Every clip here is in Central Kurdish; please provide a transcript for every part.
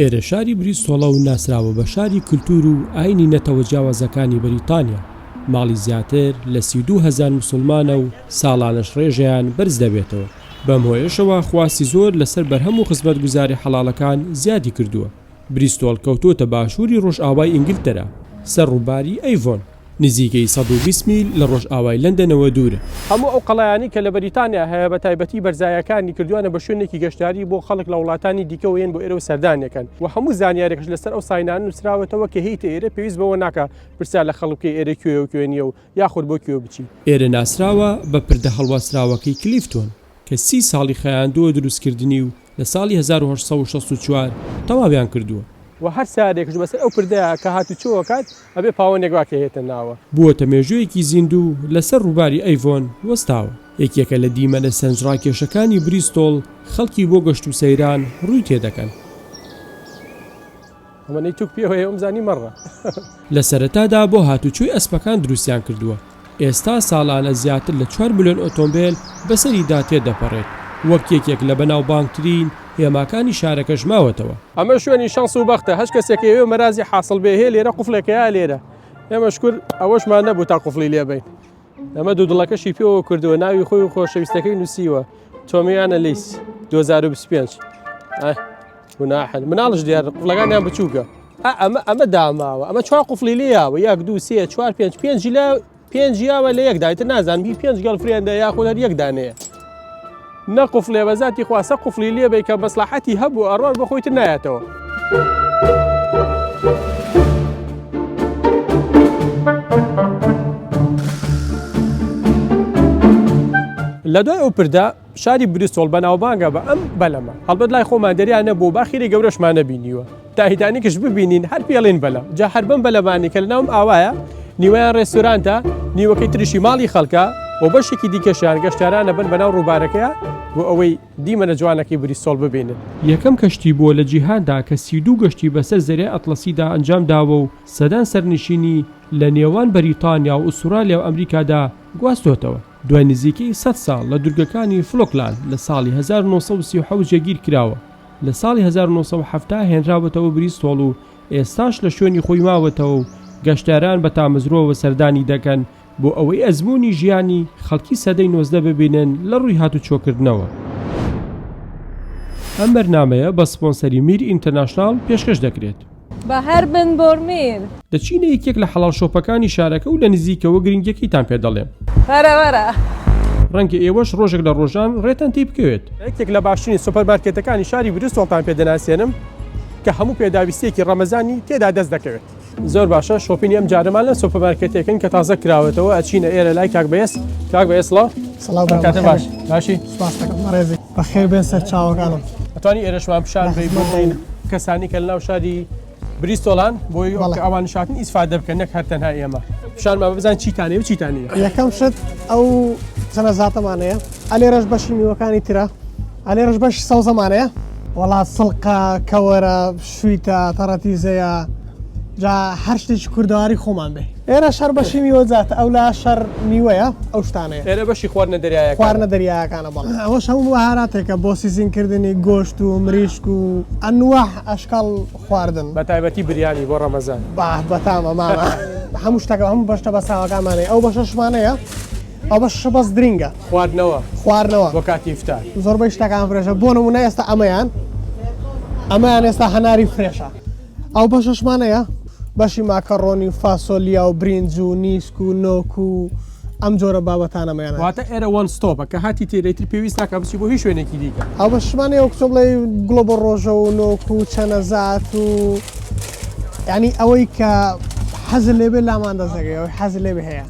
ئێرە شاری بریستۆڵە و ناسراوە بە شاری کولتور و ئاینی نەتەوە جیاوازەکانی بەریتانیا. ماڵی زیاتر لە 32,000 مسلمانە و ساڵانەش ڕێژەیان بەرز دەبێتەوە. بەم هۆیەشەوە خواستی زۆر لەسەر بەرهەم و خزمەتگوزاری حەڵاڵەکان زیادی کردووە. بریستۆڵ کەوتۆتە باشووری ڕۆژئاوای ئینگلتەرا، سەر ڕووباری ئەیڤۆن، نزیکەی 120 میل لە ڕۆژئاوای لەندەنەوە دوورە. هەموو ئەو قەڵایانی کە لە بەریتانیا هەیە بە تایبەتی بەرزایەکانی کردوانە بە شوێنێکی گەشتاری بۆ خەڵک لە وڵاتانی دیکەوەیەن بۆ ئێرە و سەردانیەکەن و هەموو زانیارێکش لەسەر ئەو ساینان نووسراوەتەوە کە هیتە ئێرە پێویست بەوە ناکە پرسیار لە خەڵکی ئێرە کوێ و کوێنیە و یاخود بۆ کوێ بچی. ئێرە ناسراوە بە پردە هەڵواسراوەکەی کلیفتۆن کە 30 ساڵی خەیاندووە دروستکردنی و لە ساڵی 1864 تەواویان کردووە. و هەر سارێکش بەسەر ئەو پردەیە کە هاتوچۆوەکات ئەبێ پاوەندێک واکە هێتە ناوە. بووەتە مێژوویەکی زیندوو لەسەر ڕووباری ئەیڤۆن وەستاوە. یەکێکە لە دیمەنە سەنجڕاکێشەکانی بریستۆڵ خەڵکی بۆ گەشت و سەیران ڕووی تێدەکەن. ئەمەی توک پێوەیە ئەمزانی مەڕە. لە سەرەتادا بۆ هاتوچۆی ئەسپەکان دروستیان کردووە. ئێستا ساڵانە زیاتر لە 4 ملیۆن ئۆتۆمبیل بەسەریدا تێدەپەڕێت، وەک یەکێک لە بەناوبانگترین هێماکانی شارەکەش ماوەتەوە. ئەمە شوێنی شانس و بەختە، هەش کەسێک ئێوە مەرازی حاصل بێ هەیە لێرە قوفلێکەیە لێرە. ئێمە شکر ئەوەشمان نەبوو تا قوفلی لێبین. ئەمە دوو دڵەکەشی پێوە کردووە، ناوی خۆی و خۆشەویستەکەی نووسیوە، تۆمیانە لیس 2025. مناڵش دیار قوفلەکانیان بچووکە. ئەمە داماوە، ئەمە 4 قوفلی لێیاوە، 1 2 3 4 5 5 یاوە لە یەکدایتر نازانبی 5 گەڵفرێندە یاخود هەر یەک دانەیە. نەقفلێ بەذاتی خواسە قوفلی لێبێ کە مەسلحەتی هەبوو ئەڕۆژ بە خۆیتر نایەتەوە. لە دوای ئەو پردا شاری بریستۆڵ بەناوبانگە بە ئەم بەلەمە. هەڵبەت لای خۆمان دەریان نەبوو باخیری گەورەشمان نەبینیوە. تاهیدانێکش ببینین هەر پێڵێن بەلە. جا هەر بەم بەلەمانی کە لەناوم ئاوایە، نیوەیان ڕێستۆرانتە، نیوەکەی تریشی ماڵی خەڵکە و بەشێکی دیکەشیان گەشتارانە بن بەناو ڕووبارەکەیە بۆ ئەوەی دیمەنە جوانەکەی بریستۆڵ ببینن. یەکەم کەشتی بووە لە جیهاندا کە 32 گەشتی بەسەر زەریای ئەتڵەسیدا ئەنجام داوە و سەدان سەرنشینی لە نێوان بەریتانیا و ئوسترالیا و ئەمریکادا گواستۆتەوە. دوای نزیکەی 100 ساڵ لە دوورگەکانی فلۆکلاند لە ساڵی 1937 جێگیر کراوە. لە ساڵی 1970 هێنراوەتەوە بریستۆڵ و ئێستاش لە شوێنی خۆی ماوەتەوە و گەشتاران بە تامەزرۆوە سەردانی دەکەن بۆ ئەوەی ئەزمموی ژیانی خەڵکی سەدەی 19 ببینن لە ڕووی هاتوچۆکردنەوە. ئەم بەرنامەیە بە سپۆنسەری میر ئینتەرناشناڵ پێشکەش دەکرێت. بە هەر بن بۆرمیر دەچینە یەکێک لە حەڵاڵ شۆپەکانی شارەکە و لە نزیکەوە گرنگیەکەیتان پێ دەڵێم. وەرە ڕەنگە ئێوەش ڕۆژێک لە ڕۆژان ڕێتان تێی بکەوێت. یەکێک لە باشترین سوپەرمارکێتەکانی شاری بریستۆڵتان پێ دەناسێنم کە هەموو پێداویستێکی ڕەمەزانی تێدا دەست دەکەوێت. زۆر باشە شۆپینی ئەم جارەمان لە سوپەرمارکێتێکن کە تازە کراوەتەوە ئەچینە ئێرە لای کاک بەیەس. کاک بەیەس کاتە باش باشی سپاس دەکەم ڕێزی بەخێر بێن سەر چاوەکانم. ئەتوانی ئێرەشمان پیشان بێ بۆ کەسانی کە لەناو شاری بریستۆڵان بۆی ئەوان شاتن ئیسفادە بکەن نەک هەر تەنها ئێمە. پیشانمان بزان چیتانێ و چیتانە. یەکەم شت ئەو چەنەزاتەمانەیە، ئەلێرەش بەشی میوەکانی ترە، ئەلێرەش بەشی سەوزەمانەیە، وەڵات سڵقە، کەوەرە، شوویتە، تەڕەتیزەیە، جا هەر شتێکی کوردەواری خۆمان بێ. ئێرە شەر بەشی میوەجاتە، ئەو لا شەر میوەیە ئەو شتانەیە. ئێرە بەشی خواردنە دەریایە خواردنە دەریایەکانە بەڵێ. ئەوەش هەموو بەهاراتێکە بۆ سیزینکردنی گۆشت و مریشک و ئەنواع ئەشکال خواردن. بە تایبەتی بریانی بۆ ڕەمەزان. بەتامە مامە هەموو شتەکە هەموو بەشتە بە ساوەکانمانەیە. ئەو بەشەشمانەیە، ئەو بەشە بەس درینگە خواردنەوە بۆ کاتی ئیفتار. زۆربەی شتەکان فرێشە. بۆ نمونە ئێستا ئەمەیان ئێستا هەناری فرێشە. ئەو بەشەشمانەیە بەشی ماکەڕۆنی و فاسۆلیا و برینج و نیسک و نۆک و ئەم جۆرە بابەتانەمەیان. واتە ئێرە وان ستۆپە کە هاتی تێرەیتر پێویست ناکە بچی بۆ هیچ شوێنێکی دیکە. ئەو بەشمانەیە وەکو بڵێ گلۆبە ڕۆژە و نۆک و چەنەزات و یعنی ئەوەی کە حەزر لێبێ لامان دەزەگەی ئەوەی حەزر لێبێ هەیە.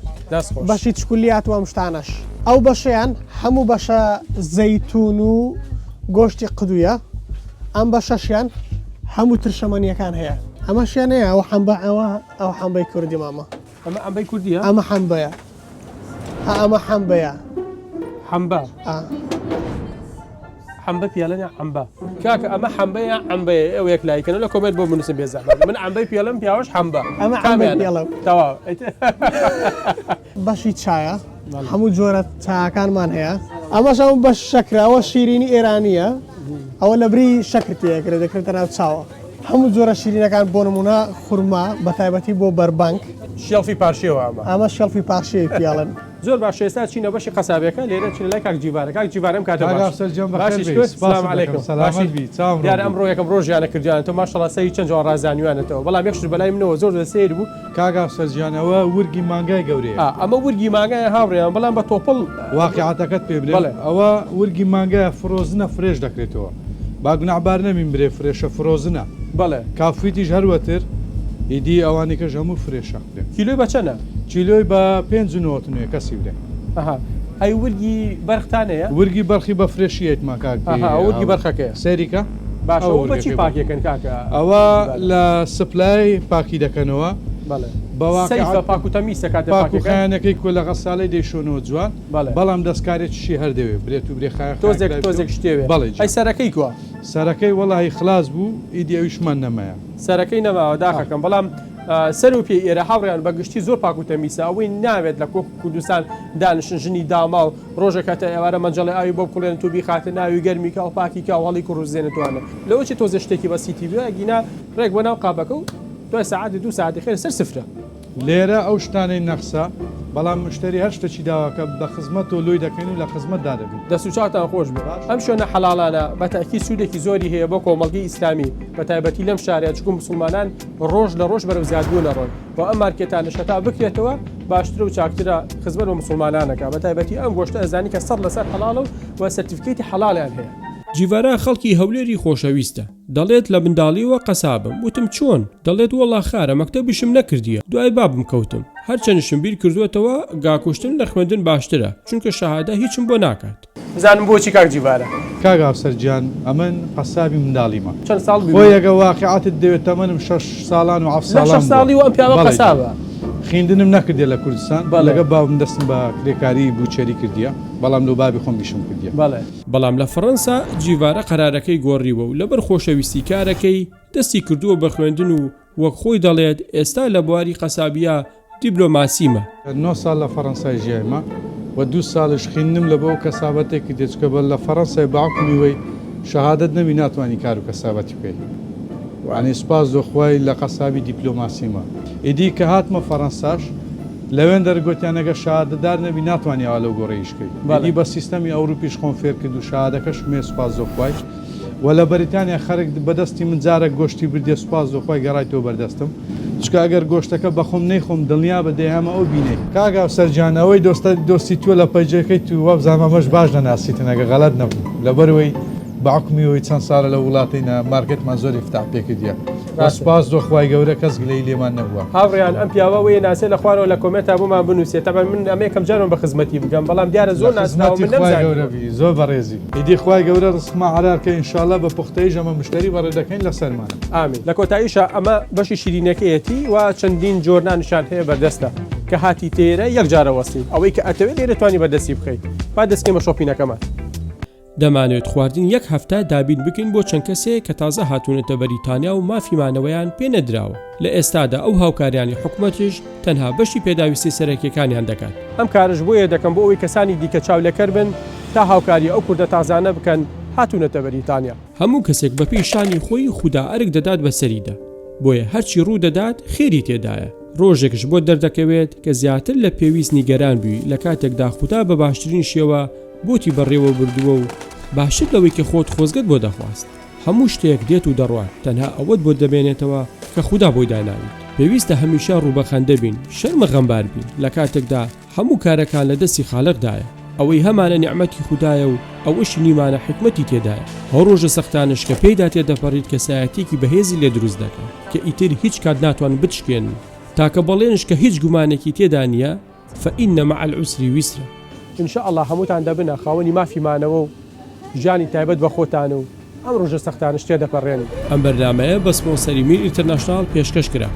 بەشی چکولیات و ئەم شتانەش. ئەو بەشیان هەموو بەشە زەیتون و گۆشتی قدوویە. ئەم بەشەشیان هەموو ترشەمەنیەکان هەیە. ئەمەشیان هەیە ئەو ئەو حەمبەی کوردی ماما. ئەمە ئەمبەی کوردیە؟ ئەمە حەمبەیە. ئەمە حەمبەیە. حەمبە. حەمبە پیاڵەنە حەمبە. کاکە ئەمە حەمبەیە عەمبەیە ئەو یەک لایکەنە لە کۆمنت بۆ بنووسن بێزانم. من عەمبەی پیاڵەم پیاوەش حەمبە. ئەمە عەمبەی پیاڵە. تەواو. بەشی چایە. هەموو جۆرە چاکانمان هەیە. ئەمەش ئەو بەش شەکرە، ئەوە شیرینی ئێرانیە. ئەوە لە بری شەکر تێکرێت دەکرێتە ناو چاوە. هەموو جۆرە شیرینەکان بۆ نمونە خورما بە تایبەتی بۆ بەربەنک شێڵفی پارشێوە ئەمە شەڵفی پاشەیە پیاڵن زۆر باش ئێستا چینە بەشی قەسابەکە لێرە چین لای کاک جیوارە کاک جیوارم کاتە دیارە ئەمڕۆ یەکەم ڕۆژیانە کردیانەوە ماشەڵا سەری چەند جوان ڕازانیوانێتەوە بەڵام یەکشت بەلای منەوە زۆر سیر بوو کاگا سەرجانەوە ورگی مانگای گەورەیە ئەمە ورگی مانگای هاوڕێیان بەڵام بە تۆپڵ واقعاتەکەت پێ بڵێ ئەوە ورگی مانگایە فرۆزنە فرێش دەکرێتەوە باگونعبار نەمین برێ فرێشە فرۆزنە بەڵێ کافیتیش هەروەتر ئیدی ئەوانی کەش هەموو فرێشە کیلۆی بە چەنە چیلۆی بە 5 کەسی برێ ئەی ورگی بەرختانەیە ورگی بەرخی بە فرێشیەتمان کاک ورگی بەرخەکەیە سەریکە باش بەچی پاکیەکەن کاکە ئەوە لە سپلای پاکی دەکەنەوە پاکوتەمی سەکات پاکوخایانەکەی کۆ لە غەساڵی دەیشۆنەوە جوان بەڵام دەستکارێکیشی هەردەوێت برێت و برێخای تۆزێک شتێوێ بەڵێ ئەی سەرەکەی کووە سەرەکەی وەڵی خلاص بوو ئیدی ئەویشمان نەمایە سەرەکەی نەماوە داخەکەم بەڵام سەر و پێ ئێرە هاوڕیان بەگشتی زۆر پاکوتەمیسە ئەوەی ناوێت لە کۆک کوردستان دانیشن ژنی داما و ڕۆژەکەتە ئێوارە مەنجڵی ئاوی بۆ بڵێن تو بیخاتە ناوی گەرمی کە و پاکی کا هەڵی کوڕزێنێتوانە لەوەی تۆزە شتێکی بە سیتیڤ گینا ڕێک بۆ ناو قابەکە و 2 ساعتی 2 ساعتی خێر سەر سفرە لێرە ئەو شتانەی نەخسا بەڵام مشتری هەر شتێکی داواکە بە خزمەت و لۆی دەکەین و لە خزمەتدا دەبین دەست و چاوتان خۆش بێ ئەم شوێنە حەڵاڵانە بە تاکید سوودێکی زۆری هەیە بۆ کۆمەڵگەی ئیسلامی بە تایبەتی لەم شارەیە چکو مسلمانان ڕۆژ لە ڕۆژ بەرەو زیادبوون ئەڕۆن بۆ ئەم مارکێتانە شەتا بکرێتەوە باشترە و چاکترە خزمەت بە مسلمانانەکە بە تایبەتی ئەم گۆشتە ئەزانی کە 100% حەڵاڵە و سەرتیفکەیتی حەڵاڵیان هەیە جیڤارە خەڵکی هەولێری خۆشەویستە دەڵێت لە منداڵیەوە قەسابم وتم چۆن دەڵێت وەڵا خارە مەکتەبیشم نەکردیە دوای بابم کەوتم هەرچەندشم بیر کردوێتەوە گاکوشتن لە خوێندن باشترە چونکە شەهادە هیچم بۆ ناکات بزانم بۆچی کاک جیوارە کاک ئافسەرجان ئەمن قەسابی منداڵیمە چەند ساڵ خۆ یەگە واقعاتت دەوێت تەمەنم 6 ساڵان و 7 ساڵی و ئەم پیاوە قەسابە خوێندنم نەکردێ لە کوردستان لەگە باوم دەستم بە کرێکاری بووچەری کردیە بەڵام لە بابی خۆم بیشم کردیە بەڵام لە فەڕەنسا جیڤارە قەرارەکەی گۆڕیوە و لەبەر خۆشەویستی کارەکەی دەستی کردووە بە خوێندن و وەک خۆی دەڵێت ئێستا لە بواری قەسابیە دیبلۆماسیمە 9 ساڵ لە فەڕەنسای ژیایمە و 2 ساڵش خوێندنم لە بۆ کەسابەتێکی دێچکە بە لە فەڕەنسای باوکمیوەی شەهادەت نەوی ناتوانانی کار و کەسابەتی بکەیت وانی سپاس دۆخوای لە قەسابی دیپلۆماسیمە ئیدی کە هاتمە فەڕەنساش لەوێن دەرگوتیانەگە شادەدار نەبی ناتوانانی ئالە و گۆڕیشکەی بەڵی بە سیستەمی ئەوروپیش خۆم فێر کرد و شادەکەش مێ سپاس دۆخوای و لە بەریتانیا خەرک بەدەستی من جارێک گۆشتی بردێ سپاس دۆخوای گەڕایتەوە بەردەستم چکە ئەگەر گۆشتەکە بەخۆم نەیخۆم دڵنیا بە دەیهامە ئەو بینێ کاگا سەرجانەوەی دۆستی تووە لە پەیجەکەی تو وەبزانمەمەش باش لە ناسیتنەگە غەڵەت نەبوو لەبەرەوەی باوکمیەوەی چەند ساڵە لە وڵاتینە مارکێتمان زۆری فتاح پێکردیە سپاس دۆخوای گەورە کەس گلەی لێمان نەبووە هاوڕیان ئەم پیاوەوەی ناسێ لە خوارەوە لە کۆمێتا بۆمان بنووسێت تەبەن من ئەمەیەکەم جارم بە خزمەتی بگەم بەڵام دیارە زۆر گەورەبی زۆر بەڕێزی ئیدی خوای گەورە ڕسمما عرارکە ئینشاءالله بە پوختەی ژەمە مشتری بەڕێ دەکەین لە سەرمانە ئامین لە کۆتاییشە ئەمە بەشی شیرینەکەیەتی و چەندین جۆرنانشان هەیە بەردەستە کە هاتی تێرە یەک جارە وەستی ئەوەی کە ئەتەوێت لێرە توانی بەدەستی بخەیت با دەستکەمە شۆپینەکەمان دەمانوێت خواردن یەک هەفتە دابین بکەین بۆ چەند کەسێک کە تازە هاتوونەتە بەریتانیا و مافیمانەوەیان پێ نەدراوە لە ئێستادا ئەو هاوکاریانی حکوومەتیش تەنها بەشی پێداویستی سەرەکیەکانیان دەکات ئەم کارش بۆیە دەکەم بۆ ئەوی کەسانی دیکە چاولەکەر بن تا هاوکاری ئەو کوردە تازانە بکەن هاتوونەتە بەریتانیا هەموو کەسێک بە پێی شانی خۆی خوددا ئەرک دەدات بەسەریدا بۆیە هەرچی ڕوو دەدات خێری تێدایە ڕۆژێکش بۆ دەردەکەوێت کە زیاتر لە پێویست نیگەران بووی لە کاتێکدا خوددا بە باشترین شێوە بۆتی بەڕێوە بردووە و باشتر لەوەی کە خۆت خۆزگەت بۆ دەخواست هەموو شتێک دێت و دەڕوات تەنها ئەوەت بۆ دەبێنێتەوە کە خوددا بۆی داناویت پێویستە هەمیشە ڕووبەخەندە بین شەرمە غەمبار بین لە کاتێکدا هەموو کارەکان لە دەستی خالقدایە ئەوەی هەمانە نیعمەتی خوددایە و ئەوەشی نیمانە حکمەتی تێدایە هەو ڕۆژە سەختانش کە پێیدا تێدەپەڕیت کەسایەتێکی بەهێزی لێ دروست دەکەن کە ئیتر هیچ کات ناتوان بتشکێنن تاکە بەڵێنش کە هیچ گومانێکی تێدا نییە فإن مع العسر يسرا إن شاء الله هەمووتان دەبنە خاوەنی مافیمانەوە و ژانی تایبەت بە خۆتان و ئەم ڕۆژە سەختانش تێدەپەڕێنن ئەم بەرنامەیە بە سپۆنسەری میر ئینتەرناشناڵ پێشکەش کرا